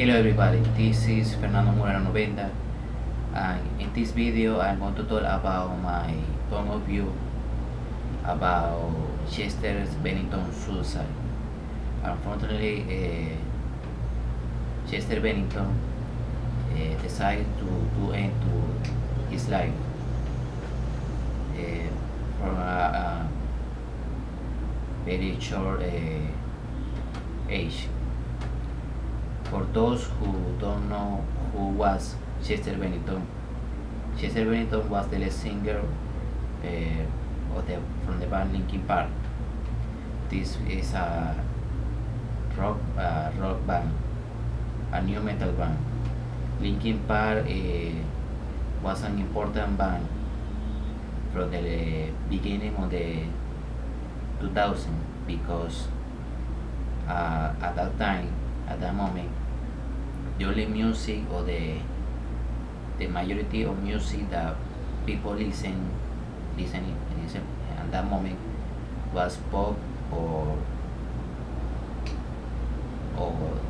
Hello everybody, this is Fernando Moreno 90, and in this video I'm going to talk about my point of view about Chester's Bennington suicide. Unfortunately, Chester Bennington decided to end to his life from a very short age. For those who don't know who was Chester Bennington was the lead singer from the band Linkin Park. This is a rock band, a new metal band. Linkin Park was an important band from the beginning of the 2000 because at that moment, the only music or the majority of music that people listening at that moment was pop or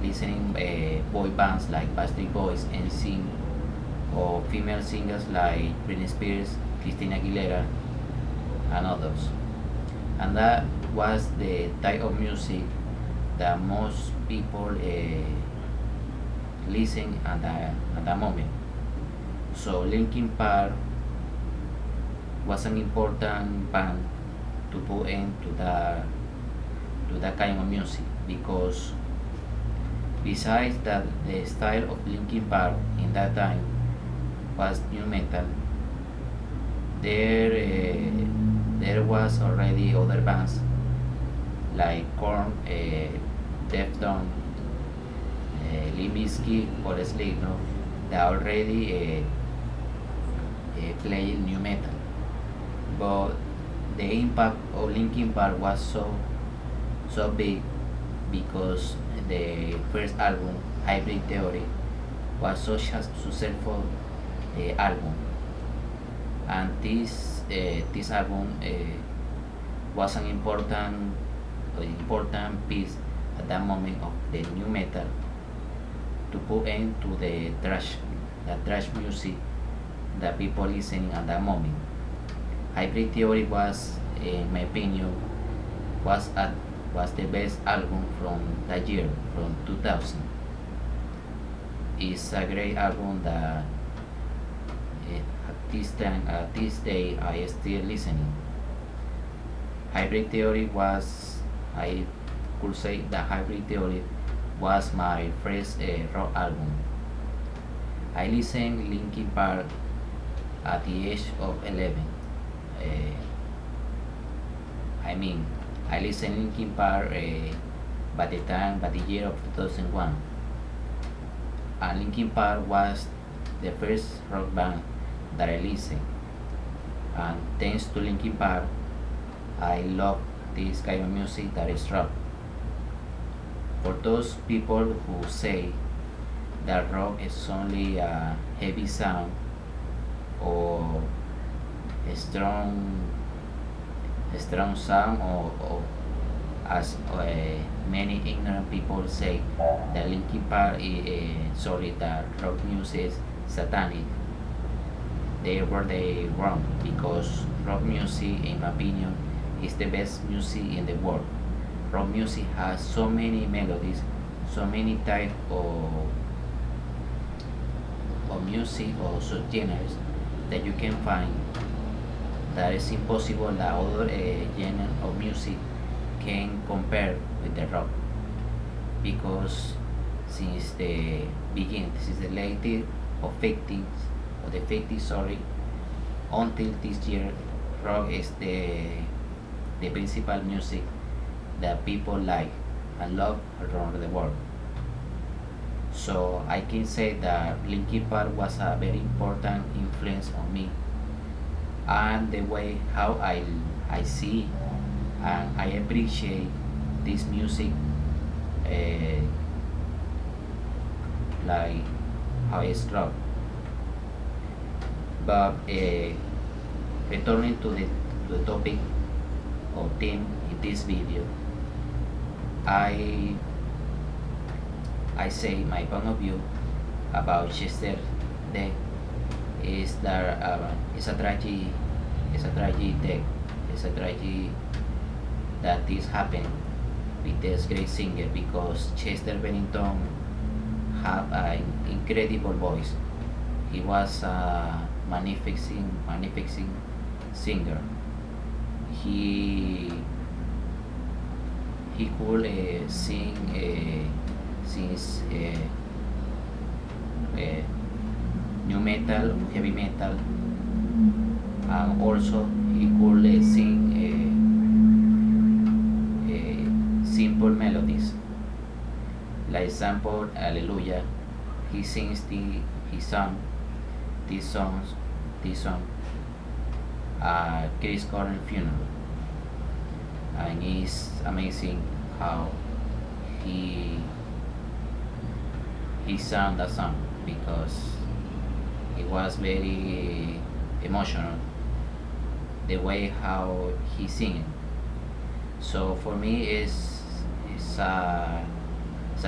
listening boy bands like Backstreet Boys, NSYNC, or female singers like Britney Spears, Christina Aguilera, and others. And that was the type of music that most people listen at that moment. So Linkin Park was an important band to put into that kind of music, because besides that the style of Linkin Park in that time was new metal, there was already other bands like Korn, Deftones, Limp Bizkit or Slipknot that already play new metal. But the impact of Linkin Park was so big because the first album, Hybrid Theory, was such a successful album, and this album was an important piece at that moment of the new metal to put end to the trash music that people listening at that moment. Hybrid Theory was, in my opinion, was the best album from that year, from 2000. It's a great album that at this day I still listening. Hybrid Theory was, I could say that Hybrid Theory was my first rock album. I listened Linkin Park at the age of 11. I listened Linkin Park by the year of 2001. And Linkin Park was the first rock band that I listened. And thanks to Linkin Park, I love this kind of music that is rock. For those people who say that rock is only a heavy sound or a strong sound, or as many ignorant people say that Linkin Park that rock music is satanic, they were wrong, because rock music, in my opinion, is the best music in the world. Rock music has so many melodies, so many types of music or subgenres that you can find, that is impossible that other genre of music can compare with the rock. Because since the late of 50s, until this year, rock is the principal music that people like and love around the world. So I can say that Linkin Park was a very important influence on me, and the way how I see and I appreciate this music, like how it's rock. But returning to the topic or theme in this video, I I say my point of view about Chester death is that it's a tragedy, it's a tragedy death, it's a tragedy that this happened with this great singer because Chester Bennington have an incredible voice. He was a magnificent singer. He he could sing since uh, new metal, heavy metal, and also he could sing simple melodies. Like example, Hallelujah. He sings he sung these songs, this song, Chris Cornell funeral, and it's amazing how he he sang that song because it was very emotional the way how he singing. So for me, it's a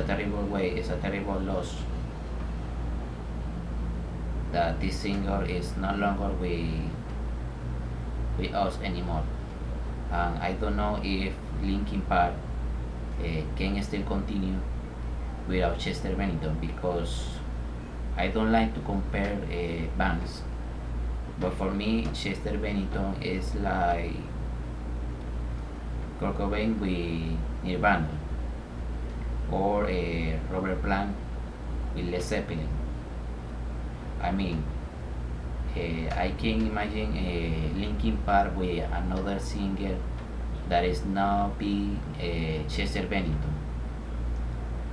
terrible way, it's a terrible loss that this singer is no longer with us anymore. And I don't know if Linkin Park can still continue without Chester Bennington because I don't like to compare bands, but for me, Chester Bennington is like Kurt Cobain with Nirvana or Robert Plant with Led Zeppelin. I mean, I can imagine Linkin Park with another singer that is not be Chester Bennington.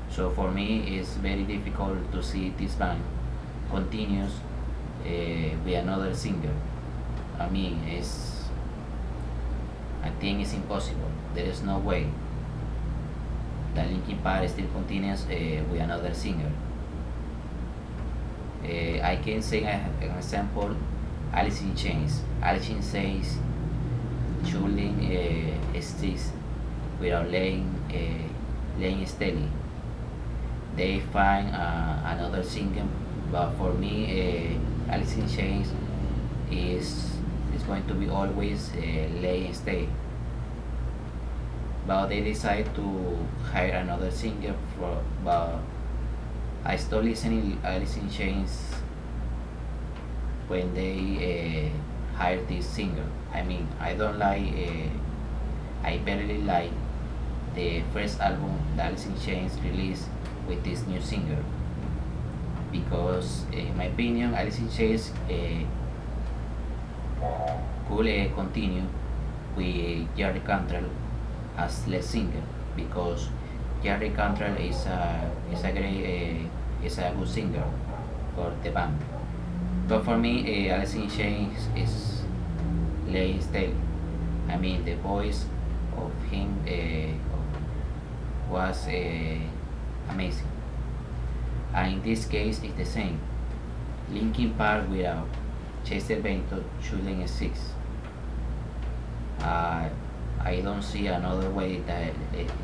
So for me, it's very difficult to see this band continues with another singer. I mean, I think it's impossible. There is no way that Linkin Park still continues with another singer. I can say an example, Alice in Chains. Alice in Chains shooting sticks without laying steady. They find another singer, but for me, Alice in Chains is going to be always laying steady. But they decide to hire another singer but I stopped listening Alice in Chains when they hired this singer. I mean, I don't like, I barely like the first album that Alice in Chains released with this new singer because, in my opinion, Alice in Chains could continue with Jerry Cantrell as lead singer because Jerry Cantrell is a great is a good singer for the band. But for me, Alice in Chains is Lane Staley. I mean, the voice of him was amazing. And in this case, it's the same. Linkin Park without Chester Bennington shouldn't exist. Uh, I don't see another way that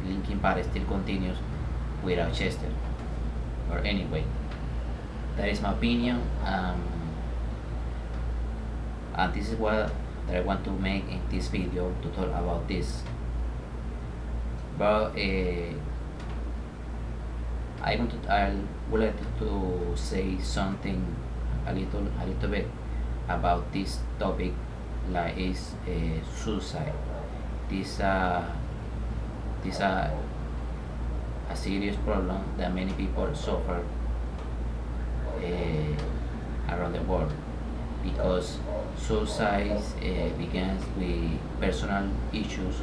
Linkin Park still continues without Chester. Or anyway, that is my opinion. And this is what that I want to make in this video to talk about this. But I would like to say something a little bit about this topic, like is suicide. This this a serious problem that many people suffer around the world because suicide begins with personal issues,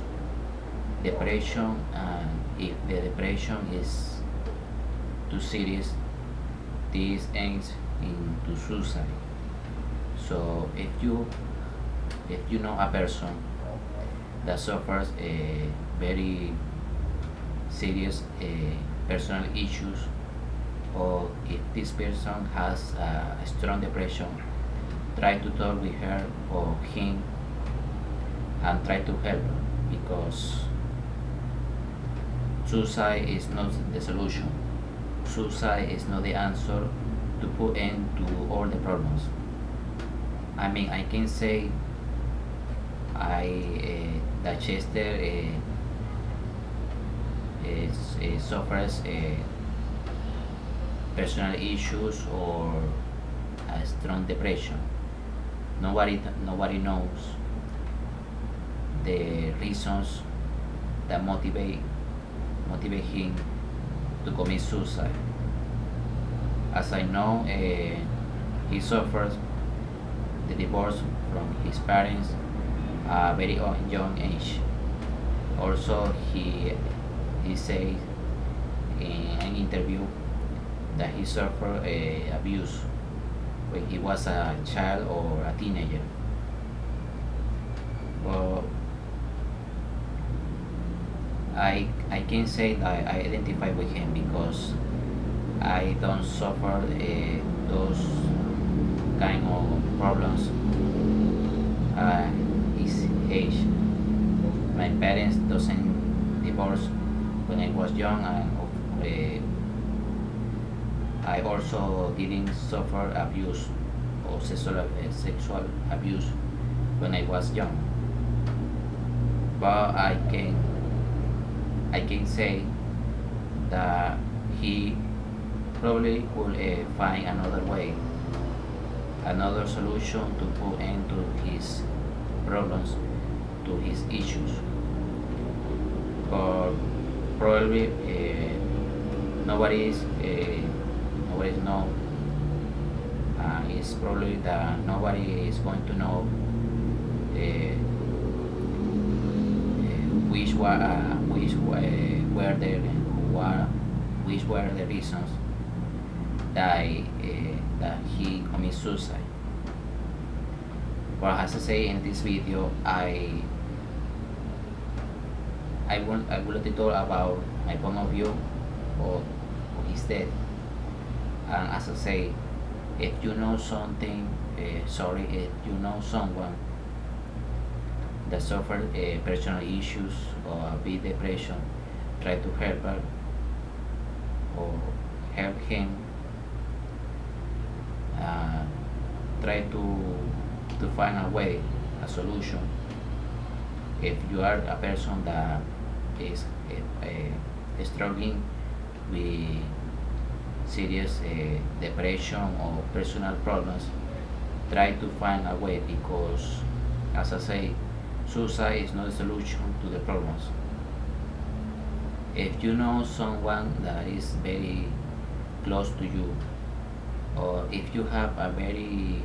depression, and if the depression is too serious, this ends into suicide. So if you know a person that suffers a very serious personal issues, or if this person has a strong depression, try to talk with her or him and try to help her because suicide is not the solution. suicide is not the answer to put end to all the problems. I mean, I can say that Chester suffers personal issues or a strong depression. Nobody knows the reasons that motivate him to commit suicide. As I know, he suffers the divorce from his parents at a very young age. Also, he says in an interview that he suffered abuse when he was a child or a teenager. But I can say that I identify with him because I don't suffer those kind of problems at his age. My parents doesn't divorce when I was young, and I also didn't suffer abuse or sexual abuse when I was young. But I can say that he probably will find another way, another solution to put end to his problems, to his issues. But probably nobody's nobody know. It's probably that nobody is going to know uh, which were the reasons that he commit suicide. But as I say in this video, I will to talk about my point of view of his death. And as I say, if you know something, if you know someone that suffered personal issues or a big depression, try to help her or help him. Uh, Try to find a way, a solution. If you are a person that is struggling with serious depression or personal problems, try to find a way because, as I say, suicide is not a solution to the problems. If you know someone that is very close to you, or if you have a very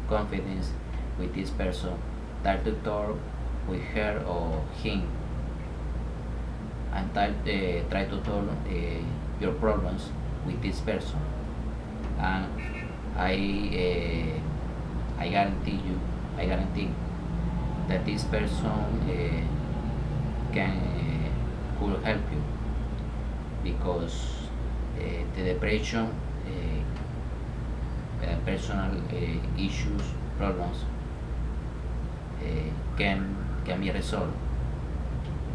confidence with this person, try to talk with her or him and try to talk your problems with this person. And I guarantee that this person can could help you because the depression, personal issues, problems can be resolved,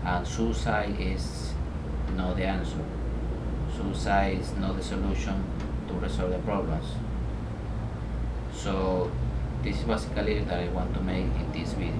and suicide is not the answer. Suicide is not the solution to resolve the problems. So this is basically that I want to make in this video.